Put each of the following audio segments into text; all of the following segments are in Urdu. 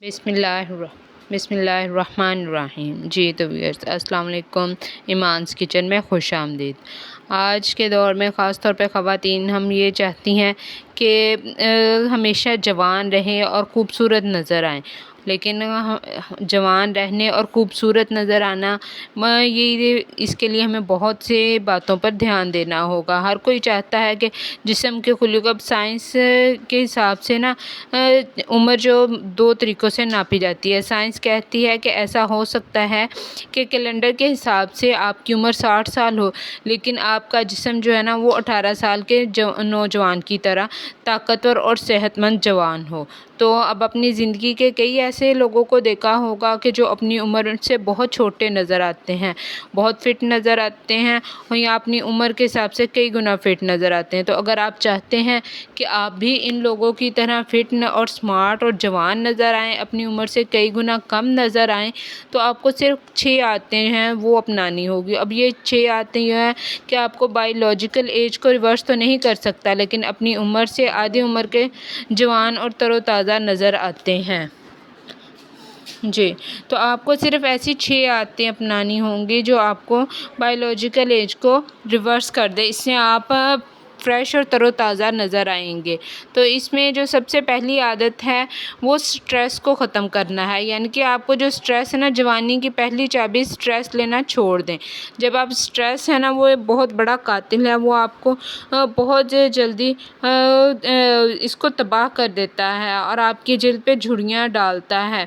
بسم اللہ الرحمن الرحیم۔ جی تو ویئرز السلام علیکم، ایمانس کچن میں خوش آمدید۔ آج کے دور میں خاص طور پہ خواتین ہم یہ چاہتی ہیں کہ ہمیشہ جوان رہیں اور خوبصورت نظر آئیں، لیکن جوان رہنے اور خوبصورت نظر آنا اس کے لیے ہمیں بہت سے باتوں پر دھیان دینا ہوگا۔ ہر کوئی چاہتا ہے کہ جسم کے خلق اب سائنس کے حساب سے عمر جو دو طریقوں سے ناپی جاتی ہے۔ سائنس کہتی ہے کہ ایسا ہو سکتا ہے کہ کیلنڈر کے حساب سے آپ کی عمر 60 سال ہو، لیکن آپ کا جسم جو ہے وہ 18 سال کے نوجوان کی طرح طاقتور اور صحت مند جوان ہو۔ تو اب اپنی زندگی کے کئی ایسے لوگوں کو دیکھا ہوگا کہ جو اپنی عمر سے بہت چھوٹے نظر آتے ہیں، بہت فٹ نظر آتے ہیں، اور یا اپنی عمر کے حساب سے کئی گنا فٹ نظر آتے ہیں۔ تو اگر آپ چاہتے ہیں کہ آپ بھی ان لوگوں کی طرح فٹ اور سمارٹ اور جوان نظر آئیں، اپنی عمر سے کئی گنا کم نظر آئیں، تو آپ کو صرف 6 عادتیں ہیں وہ اپنانی ہوگی۔ اب یہ 6 عادتیں یہ ہیں کہ آپ کو بائیولوجیکل ایج کو ریورس تو نہیں کر سکتا، لیکن اپنی عمر سے آدھی عمر کے جوان اور تر و تازہ نظر آتے ہیں۔ جی تو آپ کو صرف ایسی 6 عادتیں اپنانی ہوں گی جو آپ کو بائیولوجیکل ایج کو ریورس کر دے، اس سے آپ فریش اور تر و تازہ نظر آئیں گے۔ تو اس میں جو سب سے پہلی عادت ہے وہ سٹریس کو ختم کرنا ہے، یعنی کہ آپ کو جو سٹریس ہے جوانی کی پہلی چابی سٹریس لینا چھوڑ دیں۔ جب آپ سٹریس ہے وہ بہت بڑا قاتل ہے، وہ آپ کو بہت جلدی اس کو تباہ کر دیتا ہے اور آپ کی جلد پہ جھریاں ڈالتا ہے،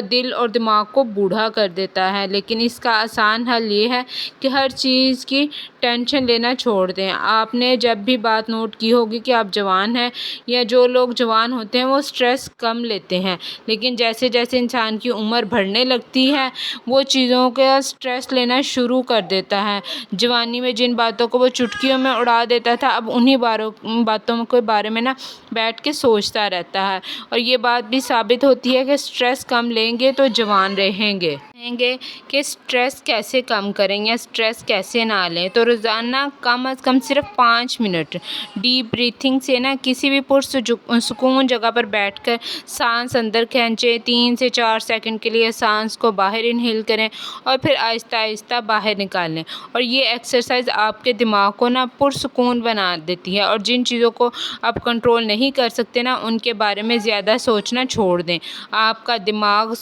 دل اور دماغ کو بوڑھا کر دیتا ہے۔ لیکن اس کا آسان حل یہ ہے کہ ہر چیز کی ٹینشن لینا چھوڑ دیں۔ آپ نے جب بھی بات نوٹ کی ہوگی کہ آپ جوان ہیں یا جو لوگ جوان ہوتے ہیں وہ سٹریس کم لیتے ہیں، لیکن جیسے جیسے انسان کی عمر بڑھنے لگتی ہے وہ چیزوں کا سٹریس لینا شروع کر دیتا ہے۔ جوانی میں جن باتوں کو وہ چٹکیوں میں اڑا دیتا تھا، اب انہی باتوں کے بارے میں بیٹھ کے سوچتا رہتا ہے، اور یہ بات بھی ثابت ہوتی ہے کہ سٹریس کم لیں گے تو جوان رہیں گے۔ کہ سٹریس کیسے کم کریں یا سٹریس کیسے نہ لیں، تو روزانہ کم از کم صرف 5 منٹ ڈیپ بریتھنگ سے کسی بھی پرسکون جگہ پر بیٹھ کر سانس اندر کھینچیں، 3 سے 4 سیکنڈ کے لیے سانس کو باہر انہیل کریں اور پھر آہستہ آہستہ باہر نکالیں، اور یہ ایکسرسائز آپ کے دماغ کو پرسکون بنا دیتی ہے، اور جن چیزوں کو آپ کنٹرول نہیں کر سکتے ان کے بارے میں زیادہ سوچنا چھوڑ دیں۔ آپ کا دماغ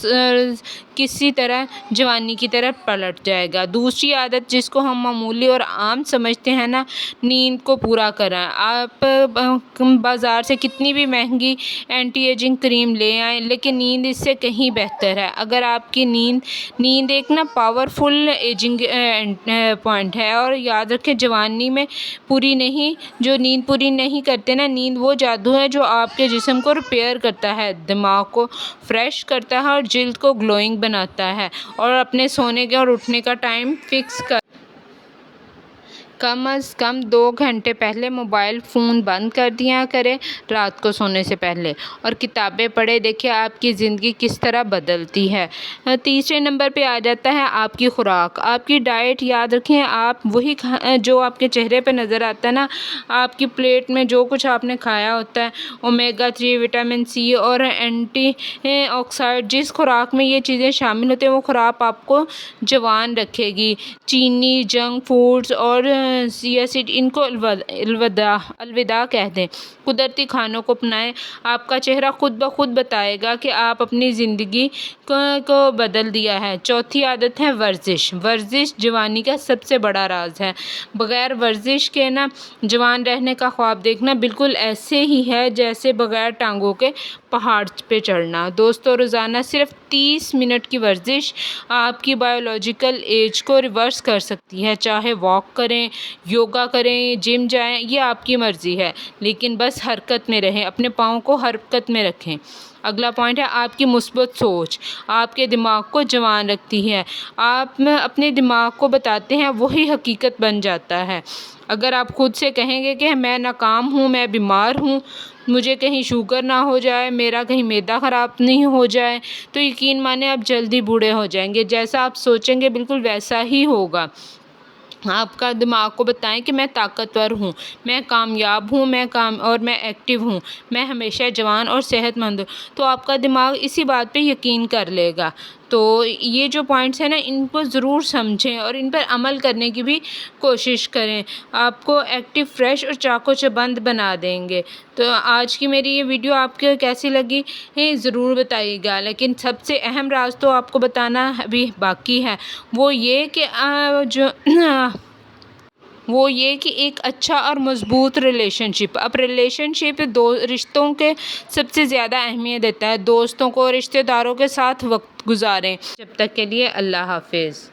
کسی طرح جوانی کی طرف پلٹ جائے گا۔ دوسری عادت جس کو ہم معمولی اور عام سمجھتے ہیں نیند کو پورا کریں۔ آپ بازار سے کتنی بھی مہنگی اینٹی ایجنگ کریم لے آئیں، لیکن نیند اس سے کہیں بہتر ہے۔ اگر آپ کی نیند ایک پاورفل ایجنگ پوائنٹ ہے، اور یاد رکھیں جوانی میں جو نیند پوری نہیں کرتے نیند وہ جادو ہے جو آپ کے جسم کو ریپیئر کرتا ہے، دماغ کو فریش کرتا ہے اور جلد کو گلوئنگ بناتا ہے، اور اپنے سونے کے اور اٹھنے کا ٹائم فکس کم از کم 2 گھنٹے پہلے موبائل فون بند کر دیا کریں رات کو سونے سے پہلے، اور کتابیں پڑھیں، دیکھیں آپ کی زندگی کس طرح بدلتی ہے۔ تیسرے نمبر پہ آ جاتا ہے آپ کی خوراک، آپ کی ڈائٹ۔ یاد رکھیں آپ وہی جو آپ کے چہرے پہ نظر آتا ہے آپ کی پلیٹ میں جو کچھ آپ نے کھایا ہوتا ہے، اومیگا 3، وٹامن سی اور اینٹی آکسائڈ، جس خوراک میں یہ چیزیں شامل ہوتے ہیں وہ خوراک آپ کو جوان رکھے گی۔ چینی، جنک فوڈز اور سیاسڈ ان کو الوداع کہہ دیں، قدرتی کھانوں کو اپنائیں۔ آپ کا چہرہ خود بخود بتائے گا کہ آپ اپنی زندگی کو بدل دیا ہے۔ چوتھی عادت ہے ورزش۔ ورزش جوانی کا سب سے بڑا راز ہے۔ بغیر ورزش کے جوان رہنے کا خواب دیکھنا بالکل ایسے ہی ہے جیسے بغیر ٹانگوں کے پہاڑ پہ چڑھنا۔ دوستو روزانہ صرف 30 منٹ کی ورزش آپ کی بائیولوجیکل ایج کو ریورس کر سکتی ہے۔ چاہے واک کریں، یوگا کریں، جم جائیں، یہ آپ کی مرضی ہے، لیکن بس حرکت میں رہیں، اپنے پاؤں کو حرکت میں رکھیں۔ اگلا پوائنٹ ہے آپ کی مثبت سوچ، آپ کے دماغ کو جوان رکھتی ہے۔ آپ اپنے دماغ کو بتاتے ہیں وہی حقیقت بن جاتا ہے۔ اگر آپ خود سے کہیں گے کہ میں ناکام ہوں، میں بیمار ہوں، مجھے کہیں شوگر نہ ہو جائے، میرا کہیں معدہ خراب نہیں ہو جائے، تو یقین مانیں آپ جلدی بوڑھے ہو جائیں گے۔ جیسا آپ سوچیں گے بالکل ویسا ہی ہوگا۔ آپ کا دماغ کو بتائیں کہ میں طاقتور ہوں، میں کامیاب ہوں، میں ایکٹیو ہوں، میں ہمیشہ جوان اور صحت مند ہوں، تو آپ کا دماغ اسی بات پہ یقین کر لے گا۔ تو یہ جو پوائنٹس ہیں نا، ان کو ضرور سمجھیں اور ان پر عمل کرنے کی بھی کوشش کریں، آپ کو ایکٹیو، فریش اور چاق و چوبند بنا دیں گے۔ تو آج کی میری یہ ویڈیو آپ کو کیسی لگی ضرور بتائیے گا، لیکن سب سے اہم راز تو آپ کو بتانا ابھی باقی ہے، وہ یہ کہ ایک اچھا اور مضبوط ریلیشن شپ، اب ریلیشن شپ رشتوں کے سب سے زیادہ اہمیت دیتا ہے، دوستوں کو، رشتہ داروں کے ساتھ وقت گزاریں۔ جب تک کے لیے اللہ حافظ۔